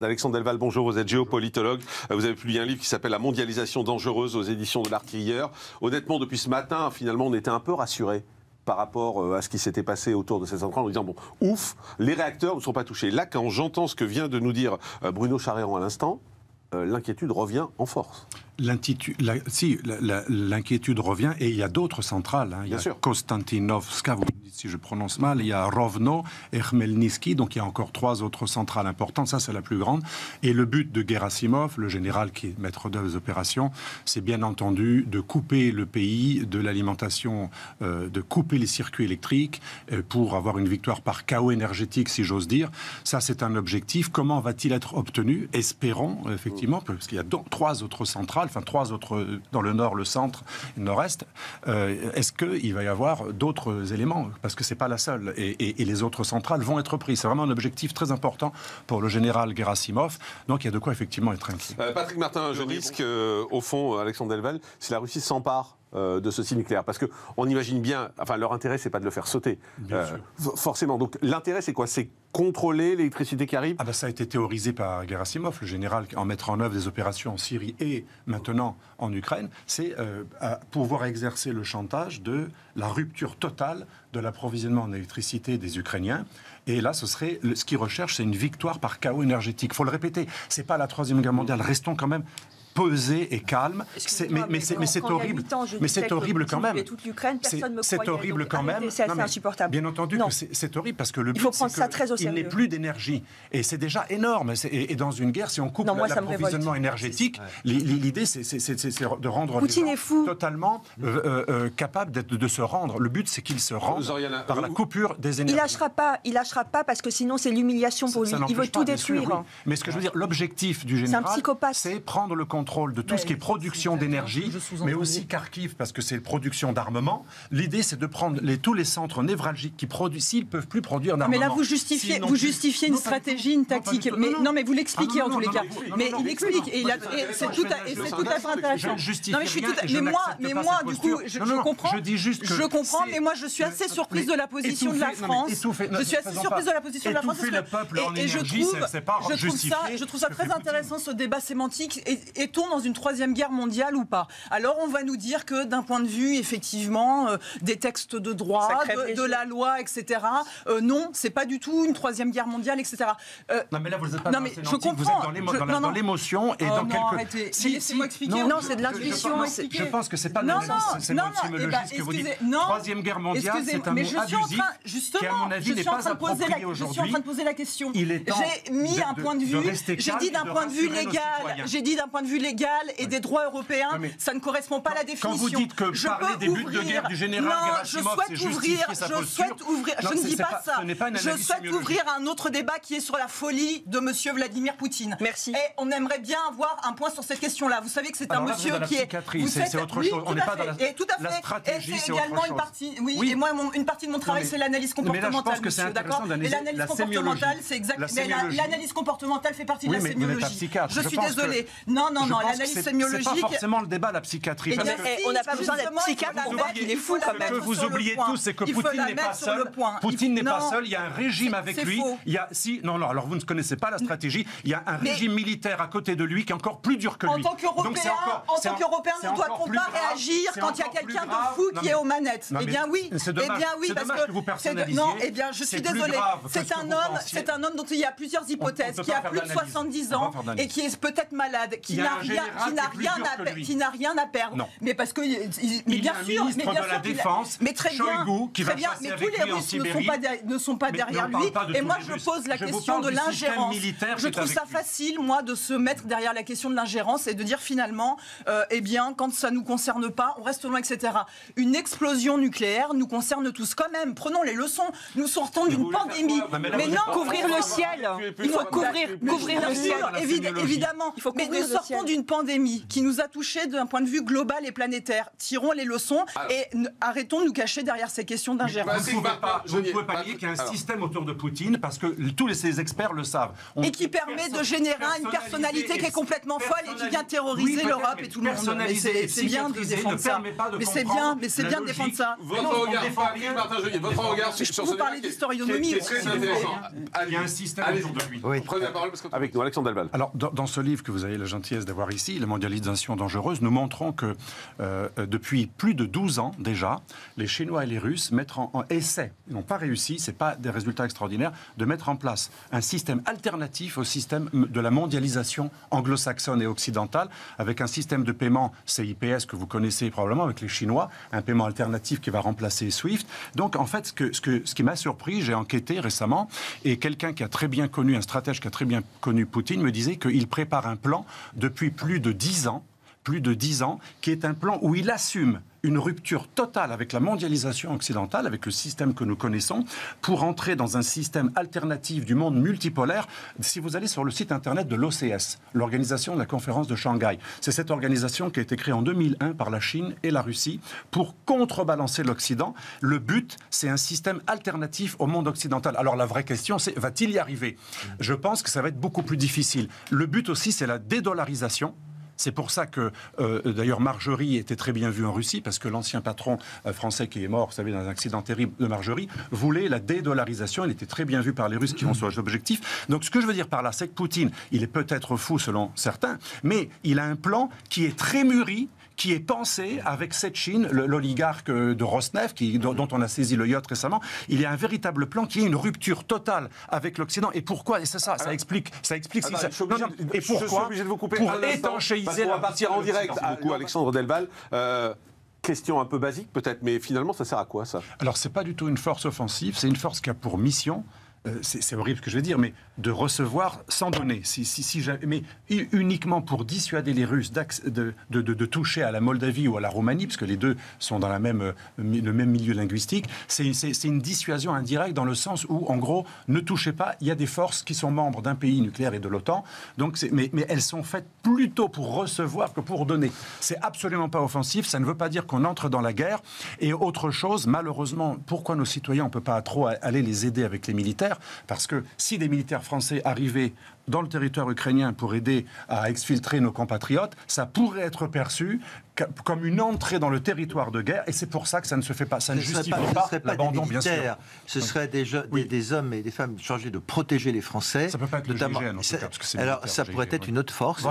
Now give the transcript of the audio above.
Alexandre Delval, bonjour, vous êtes géopolitologue. Vous avez publié un livre qui s'appelle La mondialisation dangereuse aux éditions de l'Artilleur. Honnêtement, depuis ce matin, finalement, on était un peu rassurés par rapport à ce qui s'était passé autour de cette centrale en disant, bon, ouf, les réacteurs ne sont pas touchés. Là, quand j'entends ce que vient de nous dire Bruno Charéron à l'instant, l'inquiétude revient en force. L'inquiétude revient, et il y a d'autres centrales. Il y a Konstantinovska, vous me dites si je prononce mal, il y a Rovno et Khmelnytsky, donc il y a encore 3 autres centrales importantes, ça c'est la plus grande. Et le but de Gerasimov, le général qui est maître d'œuvre des opérations, c'est bien entendu de couper le pays de l'alimentation, de couper les circuits électriques pour avoir une victoire par chaos énergétique, si j'ose dire. Ça c'est un objectif. Comment va-t-il être obtenu? Espérons, effectivement, parce qu'il y a 3 autres centrales, enfin 3 autres dans le nord, le centre, le nord-est. Est-ce qu'il va y avoir d'autres éléments? Parce que ce n'est pas la seule. Et les autres centrales vont être prises. C'est vraiment un objectif très important pour le général Gerasimov. Donc il y a de quoi effectivement être inquiet. Patrick Martin, je risque, au fond, Alexandre Delval, si la Russie s'empare de ce site nucléaire. Parce qu'on imagine bien, enfin leur intérêt, c'est pas de le faire sauter. Forcément. Donc l'intérêt, c'est quoi? C'est contrôler l'électricité qui arrive? Ça a été théorisé par Gerasimov, le général, en mettant en œuvre des opérations en Syrie et maintenant en Ukraine. C'est pouvoir exercer le chantage de la rupture totale de l'approvisionnement en électricité des Ukrainiens. Et là, ce qu'ils recherchent, c'est une victoire par chaos énergétique. Il faut le répéter, c'est pas la Troisième Guerre mondiale. Restons quand même posé et calme, mais c'est horrible. Mais c'est horrible quand même. C'est horrible quand même. C'est insupportable. Bien entendu que c'est horrible parce que le but, il faut prendre ça très au sérieux. Il n'est plus d'énergie et c'est déjà énorme. Et dans une guerre, si on coupe l'approvisionnement énergétique, l'idée c'est de rendre Poutine les gens est fou. Totalement capables de se rendre. Le but, c'est qu'il se rende par la coupure des énergies. Il lâchera pas parce que sinon c'est l'humiliation pour lui. Il veut tout détruire. Mais ce que je veux dire, l'objectif du général, c'est prendre le contrôle de tout ce qui est production d'énergie, mais aussi Kharkiv, parce que c'est production d'armement. L'idée, c'est de prendre tous les centres névralgiques qui produisent, s'ils ne peuvent plus produire d'armement. Mais là, vous justifiez une stratégie, une tactique. Mais vous l'expliquez en tous les cas. Mais il explique, et c'est tout à fait intéressant. Mais moi, du coup, je comprends. Je comprends, mais moi, je suis assez surprise de la position de la France. Je suis assez surprise de la position de la France. Et je trouve ça très intéressant, ce débat sémantique. Est-on dans une 3e guerre mondiale ou pas? Alors on va nous dire que d'un point de vue effectivement des textes de droit, de la loi, etc. Non, c'est pas du tout une 3e guerre mondiale, etc. Non mais là vous êtes pas dans la sémantique, vous êtes dans l'émotion et dans quelque... Arrêtez. Laissez-moi expliquer. Non, c'est de l'intuition. Je pense que c'est pas sémologique que vous dites. 3e guerre mondiale, c'est un mot abusif qui à mon avis n'est pas approprié aujourd'hui. Je suis en train de poser la question. J'ai mis un point de vue. J'ai dit d'un point de vue légal. J'ai dit d'un point de vue légal et des droits européens, ça ne correspond pas à la définition. Quand vous dites que parler des buts de guerre du général Gerasimov, c'est justifier sa posture, je ne dis pas ça. Je souhaite ouvrir un autre débat qui est sur la folie de monsieur Vladimir Poutine. Merci. Et on aimerait bien avoir un point sur cette question-là. Vous savez que c'est un monsieur qui est... C'est autre chose. On n'est pas dans la stratégie, c'est également une partie... Oui, et moi, une partie de mon travail, c'est l'analyse comportementale. Mais là, je pense que c'est intéressant d'analyser la sémiologie. C'est exact. Mais l'analyse comportementale fait partie de la sémiologie. Je suis désolée. Non, l'analyse sémiologique... C'est pas forcément le débat, la psychiatrie. On n'a pas besoin d'être psychiatre pour voir qu'il est fou quand même. Ce que vous oubliez tous, c'est que Poutine n'est pas seul. Poutine n'est pas seul, il y a un régime avec lui. Non, alors vous ne connaissez pas la stratégie. Il y a un régime militaire à côté de lui qui est encore plus dur que lui. En tant qu'Européen, ne doit-on pas réagir quand il y a quelqu'un de fou qui est aux manettes? Eh bien oui, c'est dommage que vous personnalisiez. Non, eh bien je suis désolée. C'est un homme dont il y a plusieurs hypothèses, qui a plus de 70 ans et qui est peut-être malade, qui n'a rien à perdre. Non. Mais parce que, il y a un ministre de la Défense, Shoigu, qui va chasser avec lui en Sibérie. Ne sont pas derrière lui. Et moi, je pose la question de l'ingérence. Je trouve ça facile, moi, de se mettre derrière la question de l'ingérence et de dire finalement, eh bien, quand ça nous concerne pas, on reste loin, etc. Une explosion nucléaire nous concerne tous quand même. Prenons les leçons. Nous sortons d'une pandémie. Mais non, couvrir le ciel. Il faut couvrir le ciel. Évidemment. Mais nous sortons d'une pandémie qui nous a touchés d'un point de vue global et planétaire. Tirons les leçons et arrêtons de nous cacher derrière ces questions d'ingérence. Vous ne pouvez pas nier qu'il y a un système autour de Poutine, parce que tous ces experts le savent. Et qui permet de générer une personnalité qui est complètement folle et qui vient terroriser l'Europe et tout le monde. C'est bien de défendre ça. Mais c'est bien de défendre ça. Votre regard, Martin Jeunier, votre regard sur ce débat. Vous parlez d'historionomie. C'est très intéressant. Il y a un système autour de lui. Prenez la parole avec nous, Alexandre Delval. Alors, dans ce livre que vous avez la gentillesse d'avoir ici, La mondialisation dangereuse, nous montrons que depuis plus de 12 ans déjà, les Chinois et les Russes essaient, ils n'ont pas réussi, ce n'est pas des résultats extraordinaires, de mettre en place un système alternatif au système de la mondialisation anglo-saxonne et occidentale, avec un système de paiement CIPS que vous connaissez probablement avec les Chinois, un paiement alternatif qui va remplacer SWIFT. Donc en fait, ce qui m'a surpris, j'ai enquêté récemment, et quelqu'un qui a très bien connu, un stratège qui a très bien connu Poutine, me disait qu'il prépare un plan depuis plus de 10 ans, qui est un plan où il assume une rupture totale avec la mondialisation occidentale, avec le système que nous connaissons, pour entrer dans un système alternatif du monde multipolaire. Si vous allez sur le site internet de l'OCS, l'Organisation de la Conférence de Shanghai, c'est cette organisation qui a été créée en 2001 par la Chine et la Russie pour contrebalancer l'Occident. Le but, c'est un système alternatif au monde occidental. Alors la vraie question, c'est va-t-il y arriver ? Je pense que ça va être beaucoup plus difficile. Le but aussi, c'est la dédollarisation. C'est pour ça que, d'ailleurs, Marjorie était très bien vue en Russie, parce que l'ancien patron français qui est mort, vous savez, dans un accident terrible de Marjorie, voulait la dédollarisation. Elle était très bien vue par les Russes qui vont sur l'objectif. Donc, ce que je veux dire par là, c'est que Poutine, il est peut-être fou selon certains, mais il a un plan qui est très mûri, qui est pensé avec cette Chine, l'oligarque de Rosneft, dont on a saisi le yacht récemment. Il y a un véritable plan qui est une rupture totale avec l'Occident. Et pourquoi ? Et c'est ça, ça explique. Et pourquoi ? Je suis obligé de vous couper. Pour étanchéiser. On va partir en direct. Beaucoup, Alexandre Delval. Question un peu basique peut-être, mais finalement, ça sert à quoi ça ? Alors, c'est pas du tout une force offensive. C'est une force qui a pour mission. C'est horrible ce que je vais dire, mais de recevoir sans donner. Mais uniquement pour dissuader les Russes de toucher à la Moldavie ou à la Roumanie, parce que les deux sont dans le même milieu linguistique, c'est une dissuasion indirecte dans le sens où, en gros, ne touchez pas, il y a des forces qui sont membres d'un pays nucléaire et de l'OTAN, mais elles sont faites plutôt pour recevoir que pour donner. C'est absolument pas offensif, ça ne veut pas dire qu'on entre dans la guerre. Et autre chose, malheureusement, pourquoi nos citoyens, on ne peut pas trop aller les aider avec les militaires ? Parce que si des militaires français arrivaient dans le territoire ukrainien pour aider à exfiltrer nos compatriotes, ça pourrait être perçu comme une entrée dans le territoire de guerre, et c'est pour ça que ça ne se fait pas. Ça ne justifie pas l'abandon, bien sûr. Ce seraient des hommes et des femmes chargés de protéger les Français. Ça ne peut pas être le GIGN, en tout cas, parce que c'est alors, ça pourrait être une autre force.